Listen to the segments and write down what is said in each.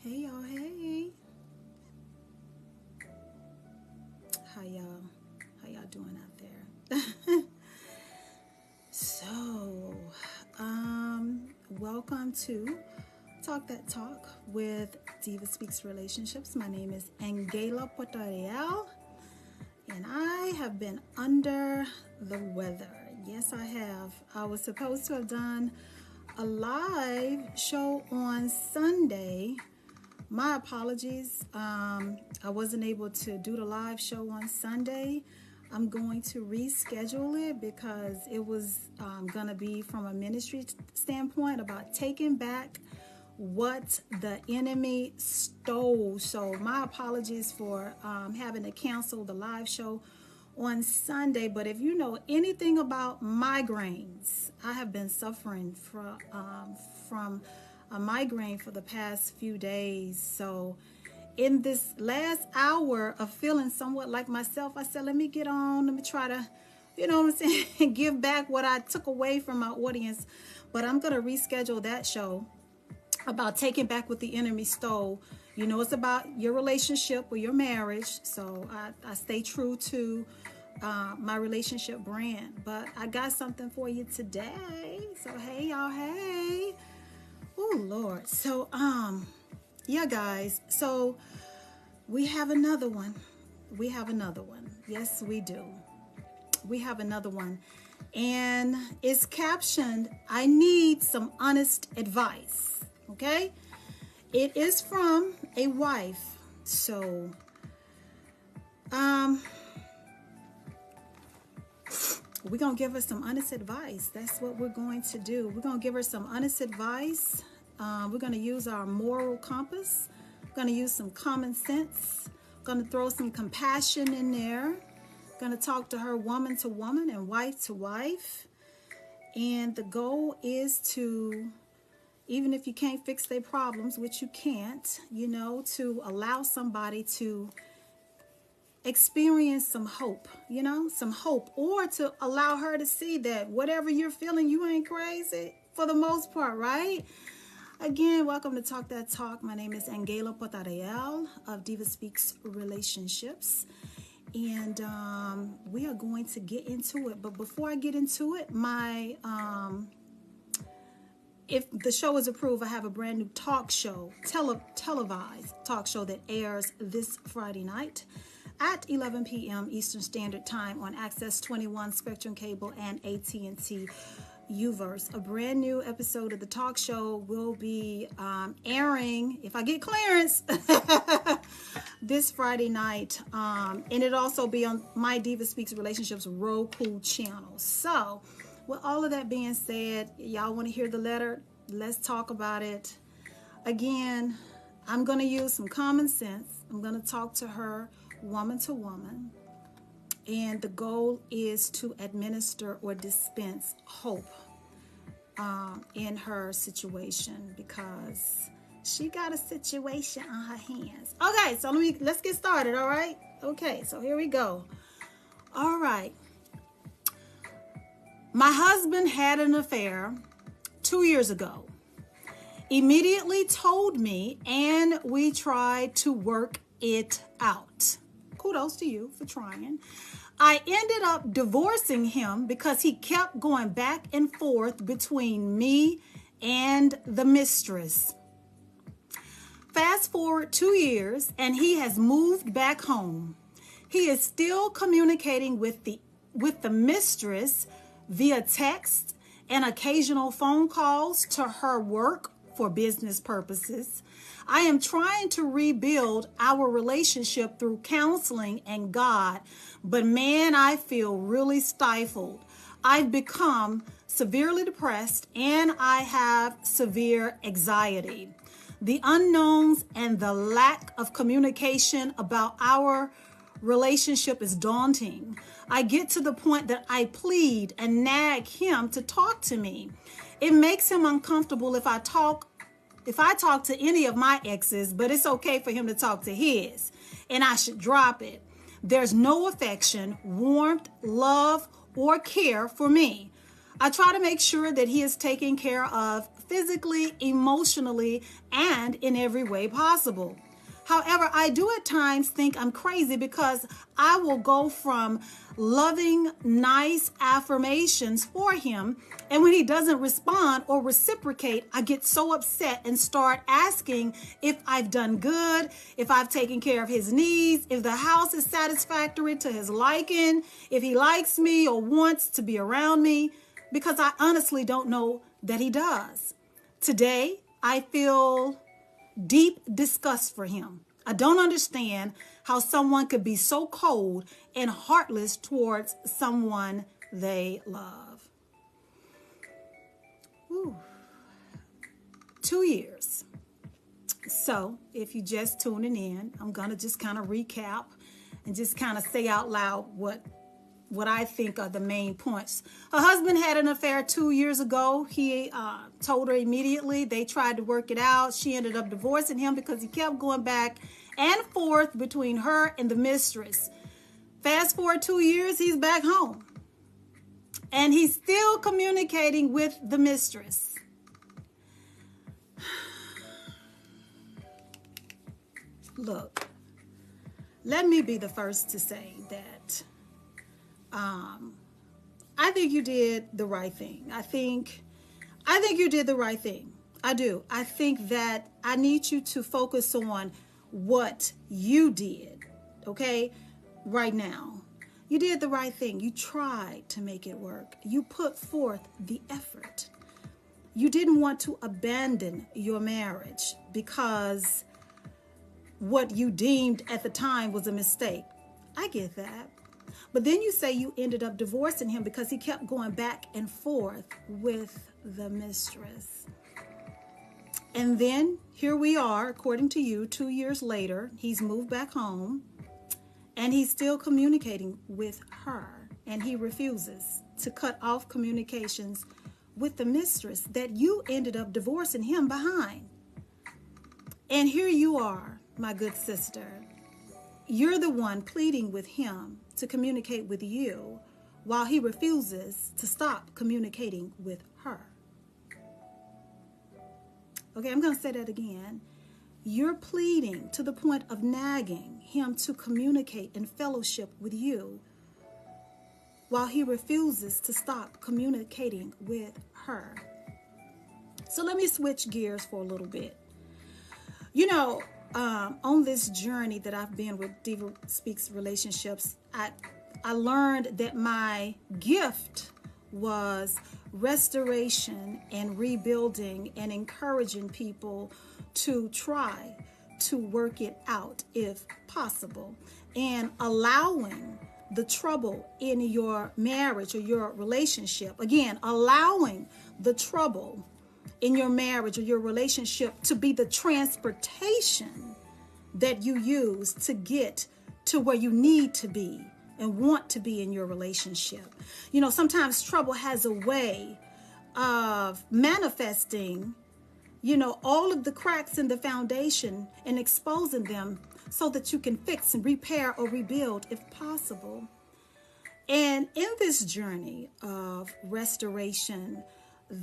Hey y'all, hey. How y'all doing out there? So, welcome to Talk That Talk with DivaSpeaks Relationships. My name is AnGala Portorreal, and I have been under the weather. Yes, I have. I was supposed to have done a live show on Sunday. My apologies. I wasn't able to do the live show on Sunday. I'm going to reschedule it because it was going to be from a ministry standpoint about taking back what the enemy stole. So my apologies for having to cancel the live show on Sunday. But if you know anything about migraines, I have been suffering from a migraine for the past few days. So in this last hour of feeling somewhat like myself, I said, let me get on, let me try to, you know what I'm saying, give back what I took away from my audience. But I'm going to reschedule that show about taking back what the enemy stole. You know, it's about your relationship or your marriage. So I stay true to my relationship brand. But I got something for you today. So, hey, y'all, hey. Oh, Lord. So, yeah, guys. So we have another one. Yes, we do. We have another one. And it's captioned, I need some honest advice. Okay? It is from a wife. So, we're going to give her some honest advice. That's what we're going to do. We're going to give her some honest advice. We're going to use our moral compass. We're going to use some common sense. We're going to throw some compassion in there. We're going to talk to her woman to woman and wife to wife. And the goal is to, even if you can't fix their problems, which you can't, you know, to allow somebody to experience some hope, or to allow her to see that whatever you're feeling, you ain't crazy for the most part, right? Again, welcome to Talk That Talk. My name is AnGala Portorreal of DivaSpeaks Relationships, and we are going to get into it. But before I get into it, if the show is approved, I have a brand new talk show, televised talk show that airs this Friday night at 11 p.m. Eastern Standard Time on Access 21, Spectrum Cable, and AT&T Uverse. A brand new episode of the talk show will be airing, if I get clearance, this Friday night. And it'll also be on my DivaSpeaks Relationships Roku channel. So, with all of that being said, y'all want to hear the letter? Let's talk about it. Again, I'm going to use some common sense. I'm going to talk to her woman to woman, and the goal is to administer or dispense hope in her situation, because she got a situation on her hands. Okay, so let's get started. All right, okay, so here we go. All right, my husband had an affair 2 years ago. Immediately told me, and we tried to work it out. Kudos to you for trying. I ended up divorcing him because he kept going back and forth between me and the mistress. Fast forward 2 years, and he has moved back home. He is still communicating with the mistress via text and occasional phone calls to her work for business purposes. I am trying to rebuild our relationship through counseling and God, but man, I feel really stifled. I've become severely depressed and I have severe anxiety. The unknowns and the lack of communication about our relationship is daunting. I get to the point that I plead and nag him to talk to me. It makes him uncomfortable if I talk to any of my exes, but it's okay for him to talk to his, and I should drop it. There's no affection, warmth, love, or care for me. I try to make sure that he is taken care of physically, emotionally, and in every way possible. However, I do at times think I'm crazy because I will go from loving, nice affirmations for him, and when he doesn't respond or reciprocate, I get so upset and start asking if I've done good, if I've taken care of his needs, if the house is satisfactory to his liking, if he likes me or wants to be around me, because I honestly don't know that he does. Today, I feel deep disgust for him. I don't understand how someone could be so cold and heartless towards someone they love. Whew. 2 years. So if you're just tuning in, I'm going to just kind of recap and just kind of say out loud what I think are the main points. Her husband had an affair 2 years ago. He told her immediately. They tried to work it out. She ended up divorcing him because he kept going back and forth between her and the mistress. Fast forward 2 years, he's back home. And he's still communicating with the mistress. Look, let me be the first to say that I think you did the right thing. I think you did the right thing. I do. I think that I need you to focus on what you did, okay, right now. You did the right thing. You tried to make it work. You put forth the effort. You didn't want to abandon your marriage because what you deemed at the time was a mistake. I get that. But then you say you ended up divorcing him because he kept going back and forth with the mistress. And then here we are, according to you, 2 years later, he's moved back home and he's still communicating with her. And he refuses to cut off communications with the mistress that you ended up divorcing him behind. And here you are, my good sister. You're the one pleading with him to communicate with you while he refuses to stop communicating with her. Okay, I'm going to say that again. You're pleading to the point of nagging him to communicate and fellowship with you while he refuses to stop communicating with her. So let me switch gears for a little bit. You know, on this journey that I've been with DivaSpeaks Relationships, I learned that my gift was restoration and rebuilding and encouraging people to try to work it out if possible, and allowing the trouble in your marriage or your relationship, again, allowing the trouble in your marriage or your relationship to be the transportation that you use to get to where you need to be and want to be in your relationship. You know, sometimes trouble has a way of manifesting, you know, all of the cracks in the foundation and exposing them so that you can fix and repair or rebuild if possible. And in this journey of restoration,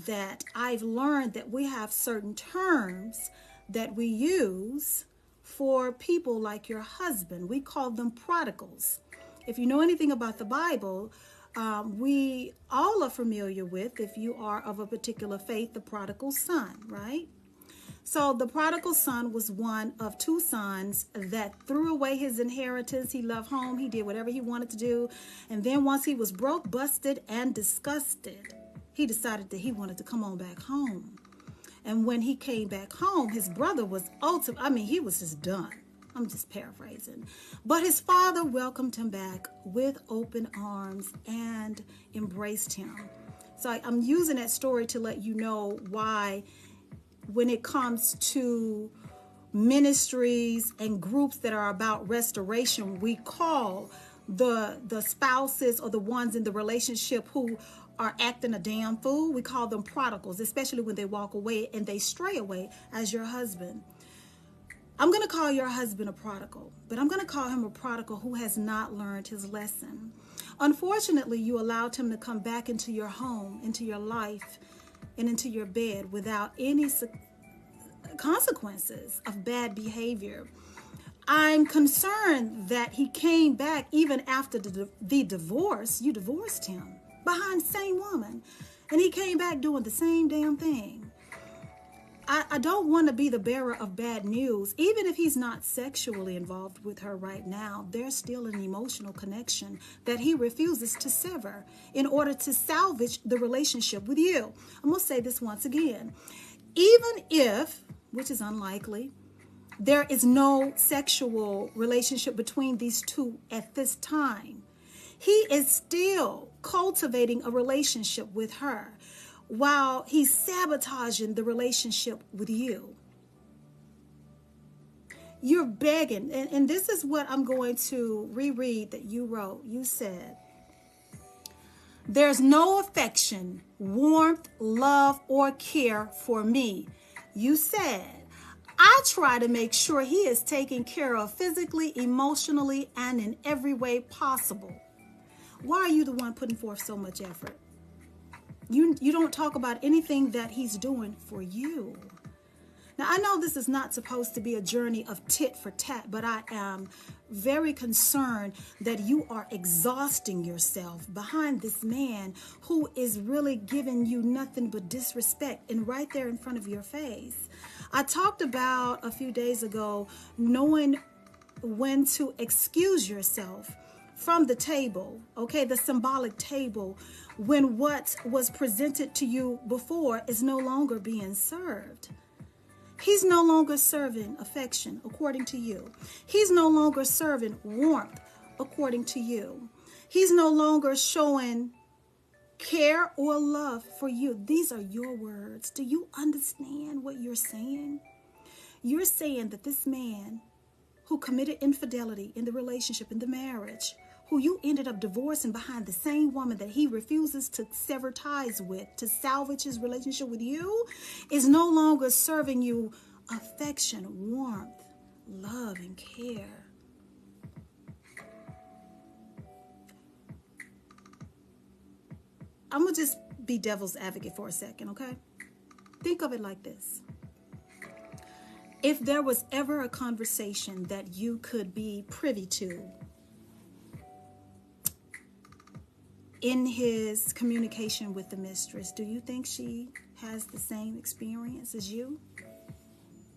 that I've learned that we have certain terms that we use for people like your husband. We call them prodigals. If you know anything about the Bible, we all are familiar with, if you are of a particular faith, the prodigal son, right? So the prodigal son was one of two sons that threw away his inheritance. He left home. He did whatever he wanted to do. And then once he was broke, busted, and disgusted, he decided that he wanted to come on back home. And when he came back home, his brother was he was just done. I'm just paraphrasing. But his father welcomed him back with open arms and embraced him. So I'm using that story to let you know why, when it comes to ministries and groups that are about restoration, we call the spouses or the ones in the relationship who are acting a damn fool, we call them prodigals, especially when they walk away and they stray away, as your husband. I'm going to call your husband a prodigal, but I'm going to call him a prodigal who has not learned his lesson. Unfortunately, you allowed him to come back into your home, into your life, and into your bed without any consequences of bad behavior. I'm concerned that he came back even after the divorce. You divorced him behind the same woman, and he came back doing the same damn thing. I don't want to be the bearer of bad news. Even if he's not sexually involved with her right now, there's still an emotional connection that he refuses to sever in order to salvage the relationship with you. I'm going to say this once again. Even if, which is unlikely, there is no sexual relationship between these two at this time, he is still cultivating a relationship with her while he's sabotaging the relationship with you. You're begging, and this is what I'm going to reread that you wrote. You said, "There's no affection, warmth, love, or care for me." You said, "I try to make sure he is taken care of physically, emotionally, and in every way possible." Why are you the one putting forth so much effort? You don't talk about anything that he's doing for you. Now, I know this is not supposed to be a journey of tit for tat, but I am very concerned that you are exhausting yourself behind this man who is really giving you nothing but disrespect and right there in front of your face. I talked about a few days ago knowing when to excuse yourself from the table, okay, the symbolic table, when what was presented to you before is no longer being served. He's no longer serving affection according to you. He's no longer serving warmth according to you. He's no longer showing care or love for you. These are your words. Do you understand what you're saying? You're saying that this man who committed infidelity in the relationship, in the marriage, who you ended up divorcing behind the same woman that he refuses to sever ties with, to salvage his relationship with you, is no longer serving you affection, warmth, love, and care. I'm going to just be devil's advocate for a second, okay? Think of it like this. If there was ever a conversation that you could be privy to in his communication with the mistress, do you think she has the same experience as you?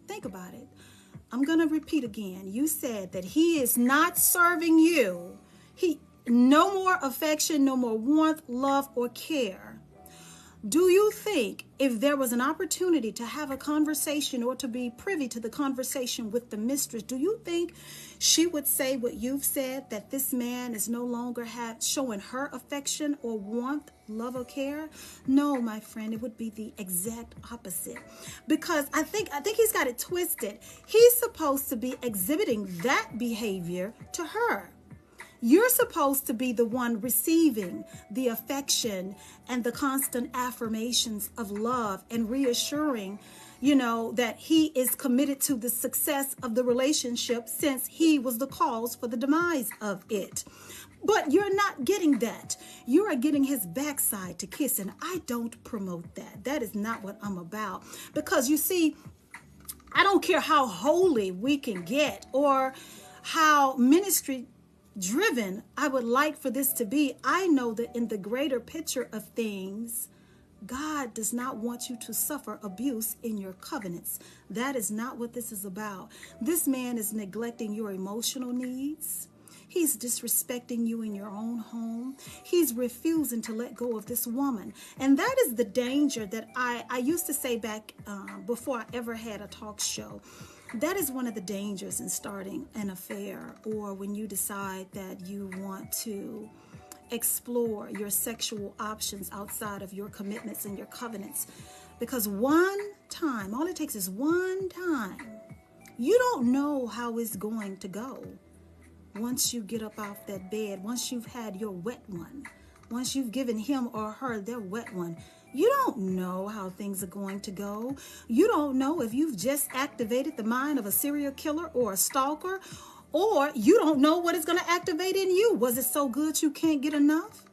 Think about it. I'm going to repeat again. You said that he is not serving you. No more affection, no more warmth, love, or care. Do you think if there was an opportunity to have a conversation or to be privy to the conversation with the mistress, do you think she would say what you've said, that this man is no longer showing her affection or warmth, love, or care? No, my friend, it would be the exact opposite. Because I think he's got it twisted. He's supposed to be exhibiting that behavior to her. You're supposed to be the one receiving the affection and the constant affirmations of love and reassuring, that he is committed to the success of the relationship since he was the cause for the demise of it. But you're not getting that. You are getting his backside to kiss, and I don't promote that. That is not what I'm about. Because you see, I don't care how holy we can get or how ministry driven I would like for this to be. I know that in the greater picture of things, God does not want you to suffer abuse in your covenants. That is not what this is about. This man is neglecting your emotional needs. He's disrespecting you in your own home. He's refusing to let go of this woman. And that is the danger that I used to say back before I ever had a talk show. That is one of the dangers in starting an affair, or when you decide that you want to explore your sexual options outside of your commitments and your covenants. Because one time, all it takes is one time. You don't know how it's going to go once you get up off that bed, once you've had your wet one, once you've given him or her their wet one. You don't know how things are going to go. You don't know if you've just activated the mind of a serial killer or a stalker, or you don't know what it's going to activate in you. Was it so good you can't get enough?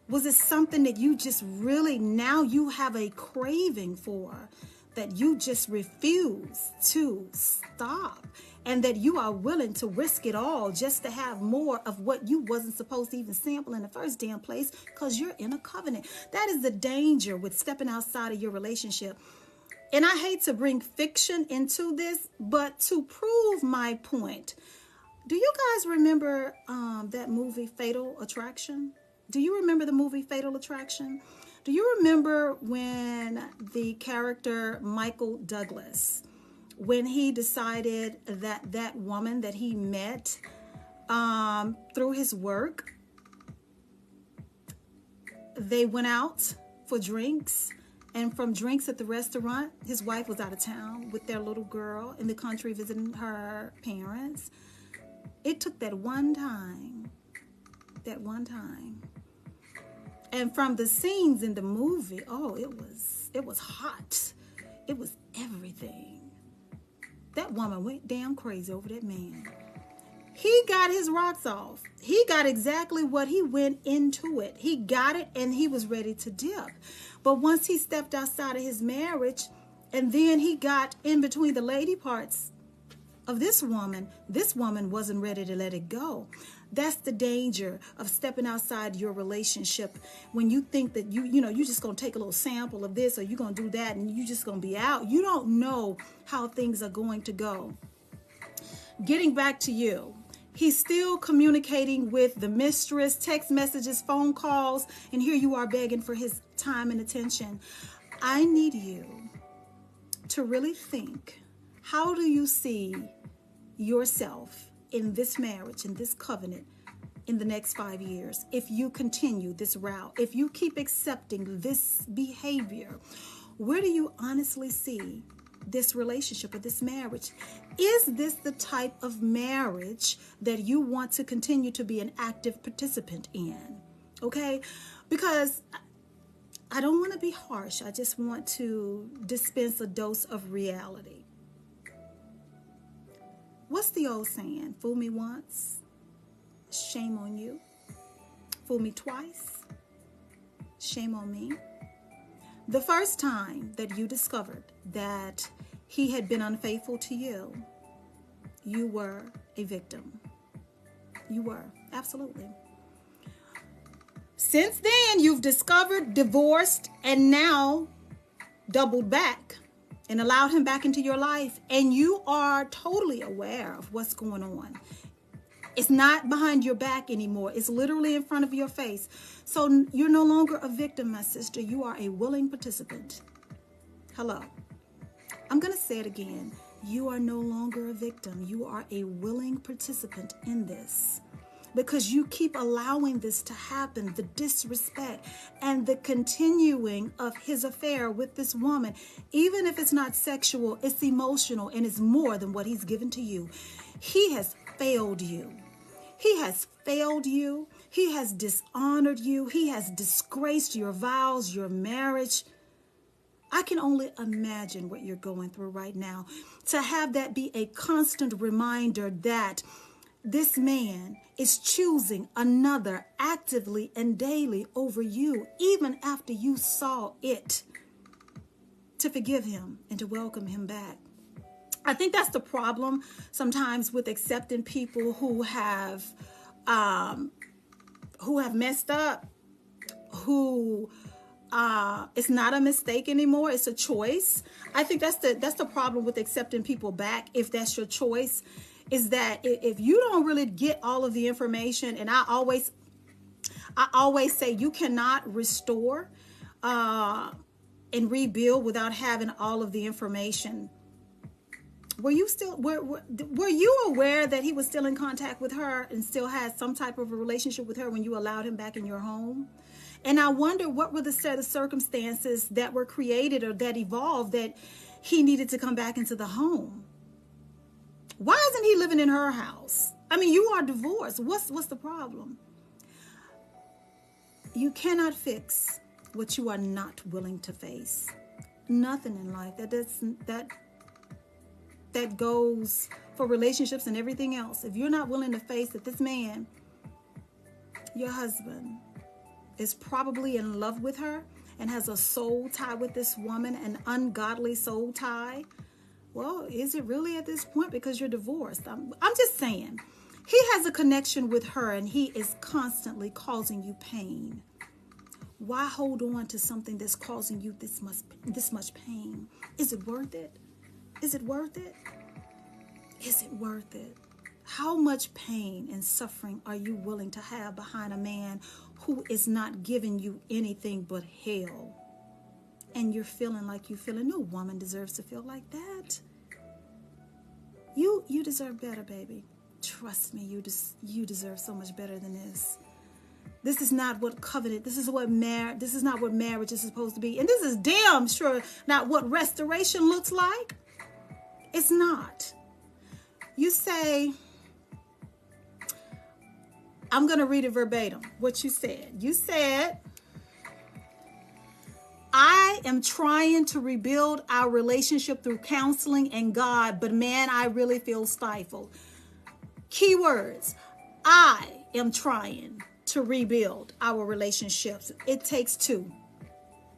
Was it something that you just really, now you have a craving for, that you just refuse to stop, and that you are willing to risk it all just to have more of what you wasn't supposed to even sample in the first damn place because you're in a covenant? That is the danger with stepping outside of your relationship. And I hate to bring fiction into this, but to prove my point, do you guys remember that movie Fatal Attraction? Do you remember the movie Fatal Attraction? Do you remember when the character Michael Douglas, when he decided that that woman that he met through his work, they went out for drinks, and from drinks at the restaurant, his wife was out of town with their little girl in the country visiting her parents. It took that one time. And from the scenes in the movie, oh, it was hot. It was everything. That woman went damn crazy over that man. He got his rocks off. He got exactly what he went into it. He got it and he was ready to dip. But once he stepped outside of his marriage and then he got in between the lady parts of this woman wasn't ready to let it go. That's the danger of stepping outside your relationship when you think that you're just going to take a little sample of this or you're going to do that and you're just going to be out. You don't know how things are going to go. Getting back to you. He's still communicating with the mistress, text messages, phone calls, and here you are begging for his time and attention. I need you to really think, how do you see yourself in this marriage, in this covenant, in the next 5 years? If you continue this route, if you keep accepting this behavior, where do you honestly see this relationship or this marriage? Is this the type of marriage that you want to continue to be an active participant in? Okay? Because I don't want to be harsh. I just want to dispense a dose of reality. What's the old saying? Fool me once, shame on you. Fool me twice, shame on me. The first time that you discovered that he had been unfaithful to you, you were a victim. You were, absolutely. Since then, you've discovered, divorced, and now doubled back and allowed him back into your life, and you are totally aware of what's going on. It's not behind your back anymore. It's literally in front of your face. So you're no longer a victim, my sister. You are a willing participant. Hello. I'm going to say it again. You are no longer a victim. You are a willing participant in this. Because you keep allowing this to happen, the disrespect and the continuing of his affair with this woman. Even if it's not sexual, it's emotional and it's more than what he's given to you. He has failed you. He has failed you. He has dishonored you. He has disgraced your vows, your marriage. I can only imagine what you're going through right now. To have that be a constant reminder that this man is choosing another actively and daily over you, even after you saw it, to forgive him and to welcome him back. I think that's the problem sometimes with accepting people who have messed up, who it's not a mistake anymore. It's a choice. I think that's the problem with accepting people back. If that's your choice, is that if you don't really get all of the information, and I always say you cannot restore and rebuild without having all of the information. Were you aware that he was still in contact with her and still had some type of a relationship with her when you allowed him back in your home? And I wonder what were the set of circumstances that were created or that evolved that he needed to come back into the home. Why isn't he living in her house? I mean, you are divorced. What's the problem? You cannot fix what you are not willing to face. Nothing in life. That goes for relationships and everything else. If you're not willing to face that this man, your husband, is probably in love with her and has a soul tie with this woman, an ungodly soul tie. Well, is it really at this point because you're divorced? I'm just saying. He has a connection with her and he is constantly causing you pain. Why hold on to something that's causing you this much pain? Is it worth it? Is it worth it? Is it worth it? How much pain and suffering are you willing to have behind a man who is not giving you anything but hell? And you're feeling like you're feeling. No woman deserves to feel like that. You deserve better, baby. Trust me, you deserve so much better than this. This is not what covenant, this is not what marriage is supposed to be. And this is damn sure not what restoration looks like. It's not. You say, I'm going to read it verbatim, what you said. You said, I am trying to rebuild our relationship through counseling and God, but man, I really feel stifled. Keywords, I am trying to rebuild our relationships. It takes two.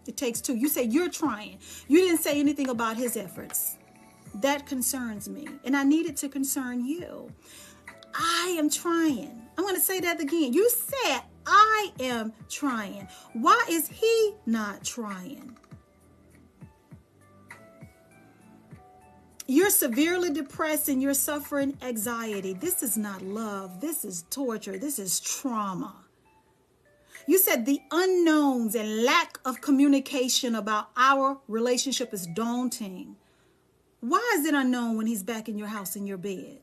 It takes two. You say you're trying. You didn't say anything about his efforts. That concerns me, and I need it to concern you. I am trying. I'm going to say that again. You said, I am trying. Why is he not trying? You're severely depressed and you're suffering anxiety. This is not love. This is torture. This is trauma. You said the unknowns and lack of communication about our relationship is daunting. Why is it unknown when he's back in your house in your bed?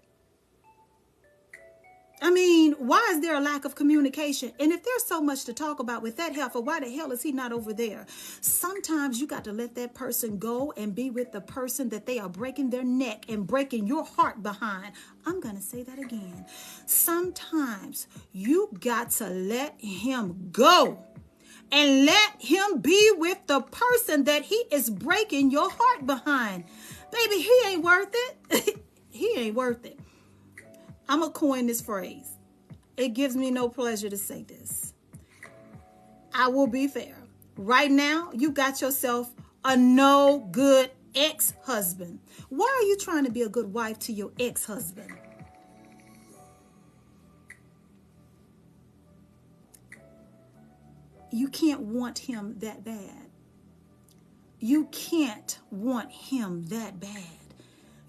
I mean, why is there a lack of communication? And if there's so much to talk about with that heifer, why the hell is he not over there? Sometimes you got to let that person go and be with the person that they are breaking their neck and breaking your heart behind. I'm going to say that again. Sometimes you got to let him go and let him be with the person that he is breaking your heart behind. Baby, he ain't worth it. He ain't worth it. I'm going to coin this phrase. It gives me no pleasure to say this. I will be fair. Right now, you got yourself a no good ex-husband. Why are you trying to be a good wife to your ex-husband? You can't want him that bad. You can't want him that bad.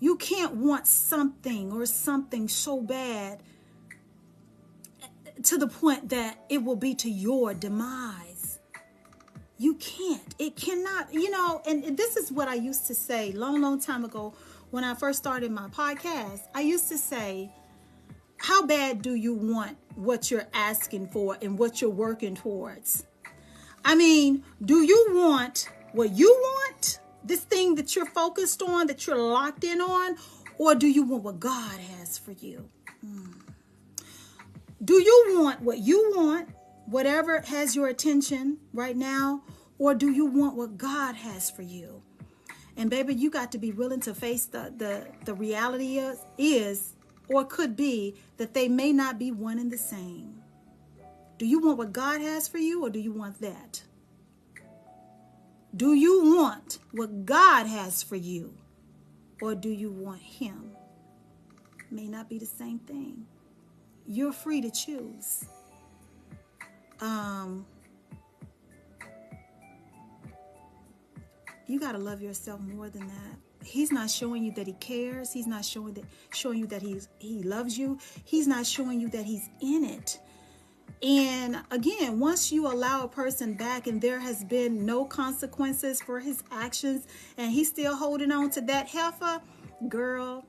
You can't want something or something so bad to the point that it will be to your demise. You can't. It cannot, and this is what I used to say long time ago when I first started my podcast. I used to say, how bad do you want what you're asking for and what you're working towards? I mean, do you want what you want? This thing that you're focused on, that you're locked in on, or do you want what God has for you? Do you want what you want, whatever has your attention right now, or do you want what God has for you? And baby, you got to be willing to face the reality is, or could be, that they may not be one and the same. Do you want what God has for you, or do you want that? Do you want what God has for you, or do you want him? May not be the same thing. You're free to choose. You got to love yourself more than that. He's not showing you that he cares. He's not showing you that he loves you. He's not showing you that he's in it. And again, once you allow a person back and there has been no consequences for his actions and he's still holding on to that heifer, girl,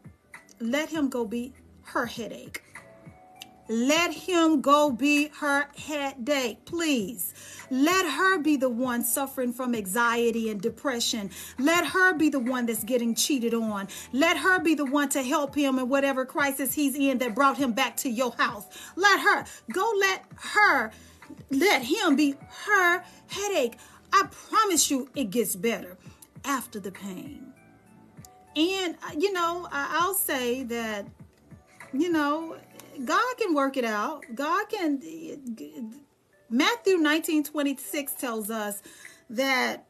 let him go be her headache. Let him go be her headache, please. Let her be the one suffering from anxiety and depression. Let her be the one that's getting cheated on. Let her be the one to help him in whatever crisis he's in that brought him back to your house. Let him be her headache. I promise you it gets better after the pain. And, I'll say that, God can work it out. God can, Matthew 19:26 tells us that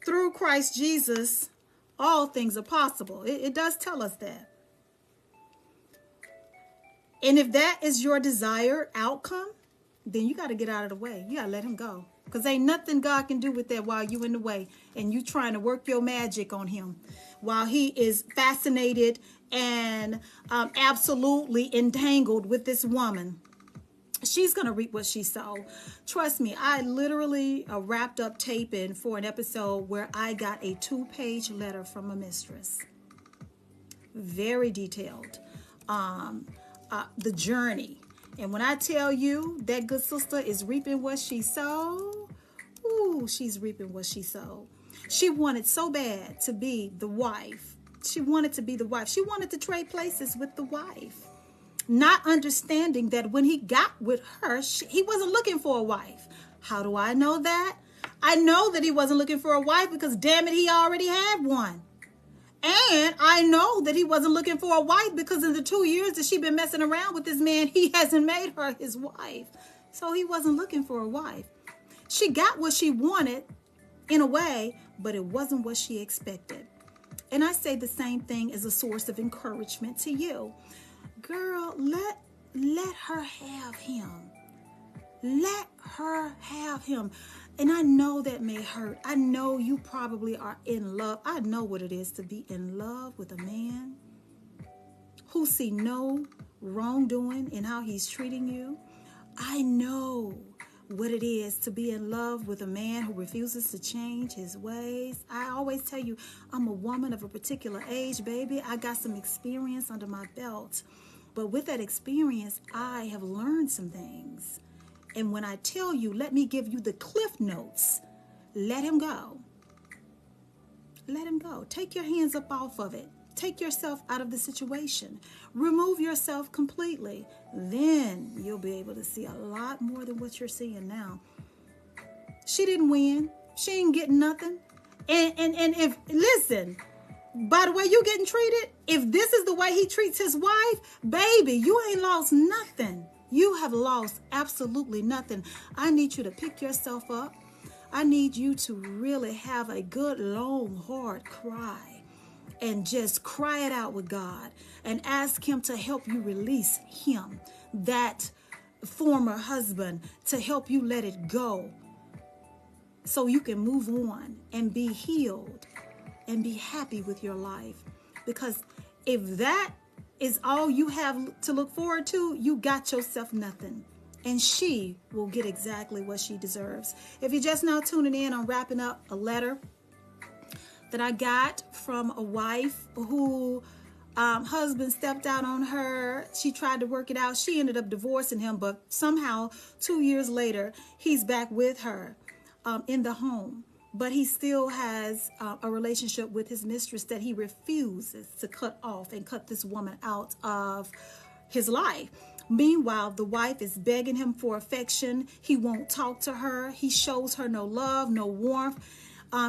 through Christ Jesus, all things are possible. It does tell us that. And if that is your desired outcome, then you got to get out of the way. You got to let him go. Because ain't nothing God can do with that while you in the way and you trying to work your magic on him while he is fascinated and absolutely entangled with this woman. She's going to reap what she sowed. Trust me, I literally wrapped up taping for an episode where I got a 2-page letter from a mistress. Very detailed. The journey. And when I tell you that good sister is reaping what she sowed, ooh, she's reaping what she sowed. She wanted so bad to be the wife. She wanted to be the wife. She wanted to trade places with the wife. Not understanding that when he got with her, he wasn't looking for a wife. How do I know that? I know that he wasn't looking for a wife because, damn it, he already had one. And I know that he wasn't looking for a wife because in the 2 years that she's been messing around with this man, he hasn't made her his wife. So he wasn't looking for a wife. She got what she wanted in a way, but it wasn't what she expected. And I say the same thing as a source of encouragement to you. Girl, let her have him. Let her have him. And I know that may hurt. I know you probably are in love. I know what it is to be in love with a man who see no wrongdoing in how he's treating you. I know what it is to be in love with a man who refuses to change his ways. I always tell you, I'm a woman of a particular age, baby. I got some experience under my belt. But with that experience, I have learned some things. And when I tell you, let me give you the cliff notes, let him go. Let him go. Take your hands up off of it. Take yourself out of the situation. Remove yourself completely. Then you'll be able to see a lot more than what you're seeing now. She didn't win. She ain't getting nothing. And if, listen, by the way you getting treated, if this is the way he treats his wife, baby, you ain't lost nothing. You have lost absolutely nothing. I need you to pick yourself up. I need you to really have a good, long, hard cry and just cry it out with God and ask him to help you release him, that former husband, to help you let it go so you can move on and be healed and be happy with your life. Because if that is all you have to look forward to, you got yourself nothing. And she will get exactly what she deserves. If you're just now tuning in, I'm wrapping up a letter that I got from a wife who husband stepped out on her. She tried to work it out. She ended up divorcing him, but somehow 2 years later, he's back with her in the home. But he still has a relationship with his mistress that he refuses to cut off and cut this woman out of his life. Meanwhile, the wife is begging him for affection. He won't talk to her. He shows her no love, no warmth.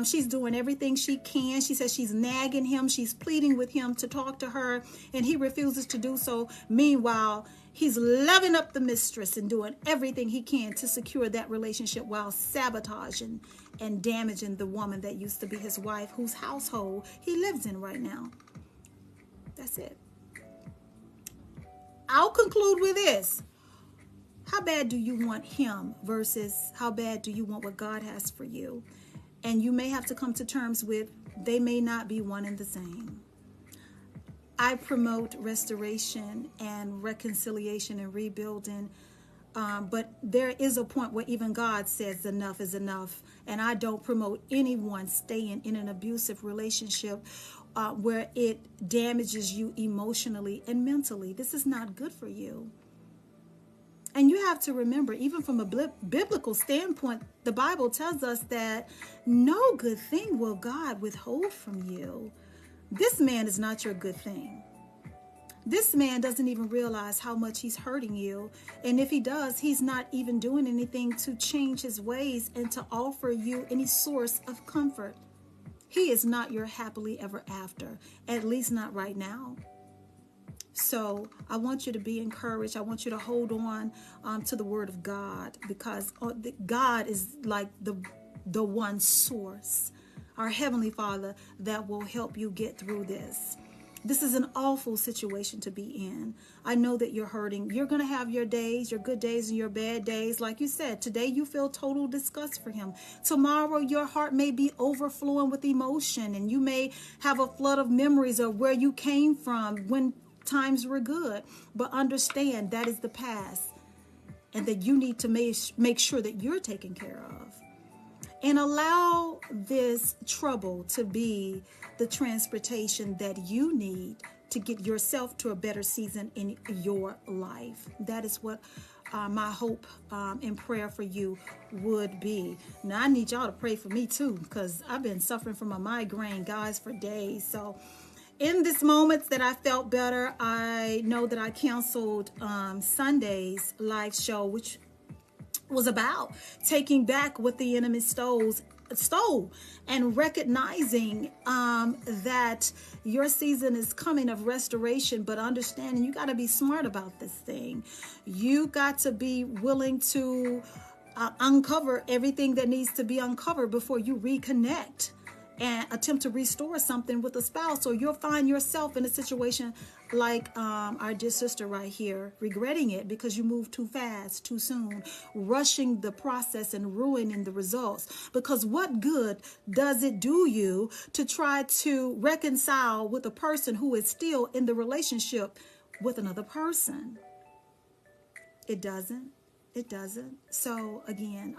She's doing everything she can. She says she's nagging him. She's pleading with him to talk to her, and he refuses to do so. Meanwhile, he's loving up the mistress and doing everything he can to secure that relationship while sabotaging and damaging the woman that used to be his wife, whose household he lives in right now. That's it. I'll conclude with this. How bad do you want him versus how bad do you want what God has for you? And you may have to come to terms with they may not be one and the same. I promote restoration and reconciliation and rebuilding, but there is a point where even God says enough is enough. And I don't promote anyone staying in an abusive relationship where it damages you emotionally and mentally. This is not good for you. And you have to remember, even from a biblical standpoint, the Bible tells us that no good thing will God withhold from you. This man is not your good thing. This man doesn't even realize how much he's hurting you. And if he does, he's not even doing anything to change his ways and to offer you any source of comfort. He is not your happily ever after, at least not right now. So I want you to be encouraged. I want you to hold on to the word of God, because God is like the one source, our Heavenly Father, that will help you get through this. This is an awful situation to be in. I know that you're hurting. You're going to have your days, your good days and your bad days. Like you said, today you feel total disgust for him. Tomorrow your heart may be overflowing with emotion, and you may have a flood of memories of where you came from when times were good. But understand that is the past, and that you need to make sure that you're taken care of. And allow this trouble to be the transportation that you need to get yourself to a better season in your life. That is what my hope and prayer for you would be. Now, I need y'all to pray for me too, because I've been suffering from a migraine, guys, for days. So in this moments that I felt better, I know that I canceled Sunday's live show, which was about taking back what the enemy stole, and recognizing that your season is coming of restoration, but understanding you got to be smart about this thing. You got to be willing to uncover everything that needs to be uncovered before you reconnect and attempt to restore something with a spouse, or you'll find yourself in a situation like our dear sister right here, regretting it because you moved too fast, too soon, rushing the process and ruining the results. Because what good does it do you to try to reconcile with a person who is still in the relationship with another person? It doesn't. It doesn't. So again,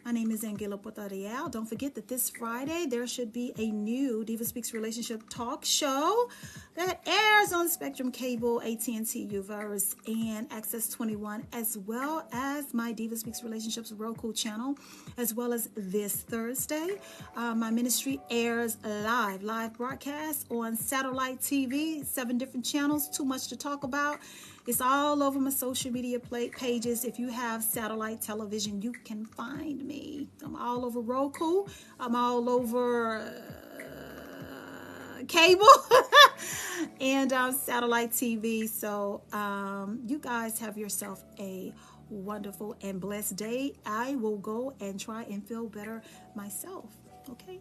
my name is AnGala Portorreal. Don't forget that this Friday there should be a new DivaSpeaks Relationship talk show that airs on Spectrum Cable, AT&T Uverse, and Access 21, as well as my DivaSpeaks Relationships Roku channel, as well as this Thursday. My ministry airs live broadcast on satellite TV, 7 different channels, too much to talk about. It's all over my social media pages. If you have satellite television, you can find me. I'm all over Roku. I'm all over cable and satellite TV. So you guys have yourself a wonderful and blessed day. I will go and try and feel better myself. Okay?